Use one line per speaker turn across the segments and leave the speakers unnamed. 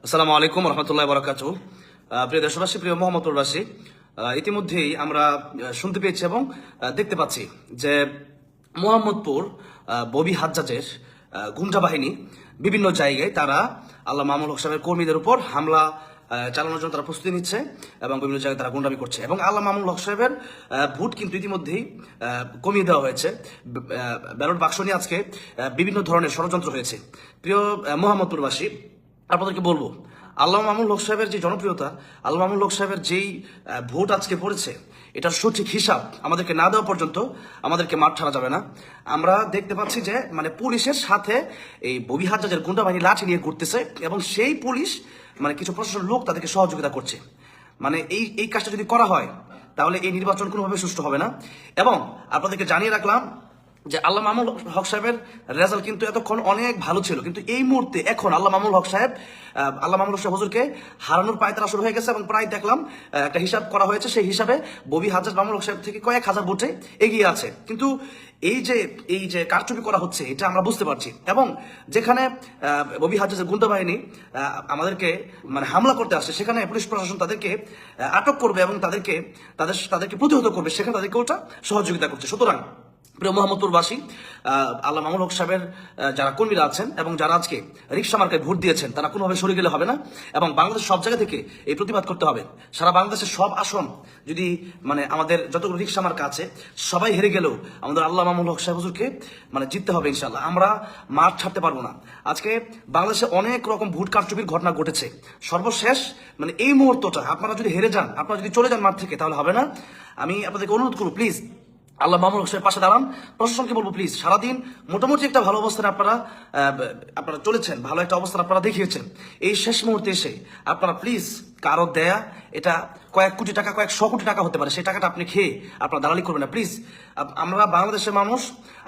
আসসালামু আলাইকুম রহমতুল্লাহ বরাকাতু। প্রিয় দেশবাসী, প্রিয় মোহাম্মদপুরবাসী, ইতিমধ্যেই আমরা শুনতে পেয়েছি এবং দেখতে পাচ্ছি যে মোহাম্মদপুর ববি হাজ্জাজের গুন্ডা বাহিনী বিভিন্ন জায়গায় তারা আল্লাহ মামুনুল হক সাহেবের কর্মীদের উপর হামলা চালানোর জন্য তারা প্রস্তুতি নিচ্ছে এবং বিভিন্ন জায়গায় তারা গুন্ডামি করছে এবং আল্লাহ মামুনুল হক সাহেবের ভোট কিন্তু ইতিমধ্যেই কমিয়ে দেওয়া হয়েছে। ব্যালট বাক্স নিয়ে আজকে বিভিন্ন ধরনের ষড়যন্ত্র হয়েছে। প্রিয় মোহাম্মদপুরবাসী, আপনাদেরকে বলবো, আল্লাহ মামুনুল হক সাহেবের যে জনপ্রিয়তা, আল্লাহ মামুনুল হক সাহেবের যেই ভোট আজকে পড়েছে, এটার সঠিক হিসাব আমাদেরকে না দেওয়া পর্যন্ত আমাদেরকে মাঠ ছাড়া যাবে না। আমরা দেখতে পাচ্ছি যে পুলিশের সাথে এই ববি হাজ্জাজের গুন্ডা বাহিনী লাঠি নিয়ে ঘুরতেছে এবং সেই পুলিশ কিছু প্রশাসন লোক তাদেরকে সহযোগিতা করছে। এই কাজটা যদি করা হয় তাহলে এই নির্বাচন কোনোভাবে সুষ্ঠু হবে না। এবং আপনাদেরকে জানিয়ে রাখলাম যে আল্লাহ মামুনুল হক সাহেবের রেজাল্ট কিন্তু এতক্ষণ অনেক ভালো ছিল, কিন্তু এই মুহূর্তে এখন আল্লাহ মামুনুল হক সাহেব হুজুরকে হারানোর পায়তারা শুরু হয়ে গেছে এবং প্রায় দেখলাম একটা হিসাব করা হয়েছে, সেই হিসাবে ববি হাজ্জাজ মামুনুল হক সাহেব থেকে কয়েক হাজার ভোটে এগিয়ে আছে। কিন্তু এই যে কারচুপি করা হচ্ছে, এটা আমরা বুঝতে পারছি। এবং যেখানে ববি হাজ্জাজের গুন্ডা বাহিনী আমাদেরকে হামলা করতে আসছে, সেখানে পুলিশ প্রশাসন তাদেরকে আটক করবে এবং তাদেরকে প্রতিহত করবে, সেখানে তাদেরকে ওটা সহযোগিতা করছে। সুতরাং প্রিয় মোহাম্মদপুরবাসী, আল্লাহ মামুনুল হক সাহেবের যারা কর্মীরা আছেন এবং যারা আজকে রিক্সা মার্কায় ভোট দিয়েছেন, তারা কোনোভাবে সরে গেলে হবে না এবং বাংলাদেশের সব জায়গা থেকে এই প্রতিবাদ করতে হবে। সারা বাংলাদেশের সব আসন যদি আমাদের যতগুলো রিক্সা মার্কা আছে সবাই হেরে গেলেও আমাদের আল্লাহ মামুনুল হক সাহেব হুজুরকে জিততে হবে ইনশাল্লাহ। আমরা মাঠ ছাড়তে পারবো না। আজকে বাংলাদেশে অনেক রকম ভোট কারচুপির ঘটনা ঘটেছে। সর্বশেষ এই মুহূর্তটা আপনারা যদি হেরে যান, আপনারা যদি চলে যান মাঠ থেকে, তাহলে হবে না। আমি আপনাদেরকে অনুরোধ করবো, প্লিজ আল্লাহ মামুনুল হক সাহেবের পাশে দাঁড়ান। প্রশাসনকে বলবো, প্লিজ সারাদিন মোটামুটি একটা ভালো অবস্থানে আপনারা চলেছেন, ভালো একটা অবস্থান আপনারা দেখিয়েছেন। এই শেষ মুহূর্তে এসে আপনারা প্লিজ কারো দেয়া, এটা কয়েক কোটি টাকা, কয়েক 100 কোটি টাকা হতে পারে, সেই টাকাটা আপনি খেয়ে আপনারা দালালি করবেন না প্লিজ। আমরা বাংলাদেশের মানুষ,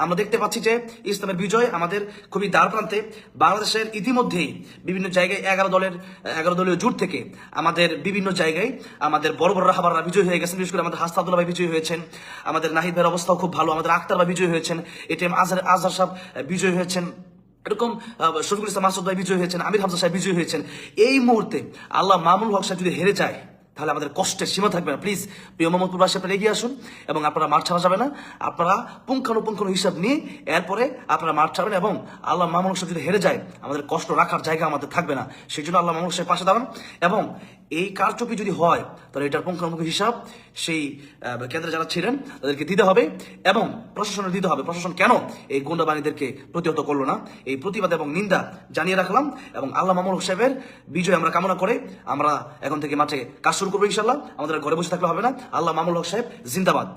আমরা দেখতে পাচ্ছি যে ইসলামের বিজয় আমাদের খুবই দ্বার প্রান্তে। বাংলাদেশের ইতিমধ্যেই বিভিন্ন জায়গায় 11 দলীয় জোট থেকে আমাদের বিভিন্ন জায়গায় আমাদের বড় বড় রাহাবাররা বিজয় হয়ে গেছেন। বিশেষ করে আমাদের হাসনাত আব্দুল্লাহ ভাই বিজয় হয়েছেন, আমাদের নাহিদ ভাইয়ের অবস্থাও খুব ভালো, আমাদের আক্তার ভাই বিজয় হয়েছেন, এটিএম আজহার সাহেব বিজয় হয়েছেন, এরকম শফিকুল ইসলাম মাসুদ ভাই বিজয় হয়েছেন, আমির হামজা সাহেব বিজয় হয়েছেন। এই মুহূর্তে আল্লাহ মামুনুল হক সাহেব যদি হেরে যায়, তাহলে আমাদের কষ্টের সীমা থাকবে না। প্লিজ প্রিয় মোহাম্মদপুরবাসী, আপনারা এগিয়ে আসুন এবং আপনারা মাঠ ছাড়া যাবে না। আপনারা পুঙ্খানুপুঙ্খ হিসাব নিয়ে এরপরে আপনারা মাঠ ছাড়বেন এবং আল্লাহ মামুনুল সাহেব যদি হেরে যায়, আমাদের কষ্ট রাখার জায়গা আমাদের থাকবে না। সেই জন্য আল্লাহ মামুনুল সাহেব পাশে দাঁড়ান এবং এই কারচুপি যদি হয়, তাহলে এটার পুঙ্খানুপুঙ্খ হিসাব সেই কেন্দ্রে যারা ছিলেন তাদেরকে দিতে হবে এবং প্রশাসনের দিতে হবে। প্রশাসন কেন এই গুন্ডা বাহিনীদেরকে প্রতিহত করলো না, এই প্রতিবাদ এবং নিন্দা জানিয়ে রাখলাম এবং আল্লাহ মামুনুল হক সাহেবের বিজয় আমরা কামনা করে আমরা এখন থেকে মাঠে কাজ শুরু করবো ইনশাল্লাহ। আমাদের ঘরে বসে থাকলে হবে না। আল্লাহ মামুনুল হক সাহেব জিন্দাবাদ।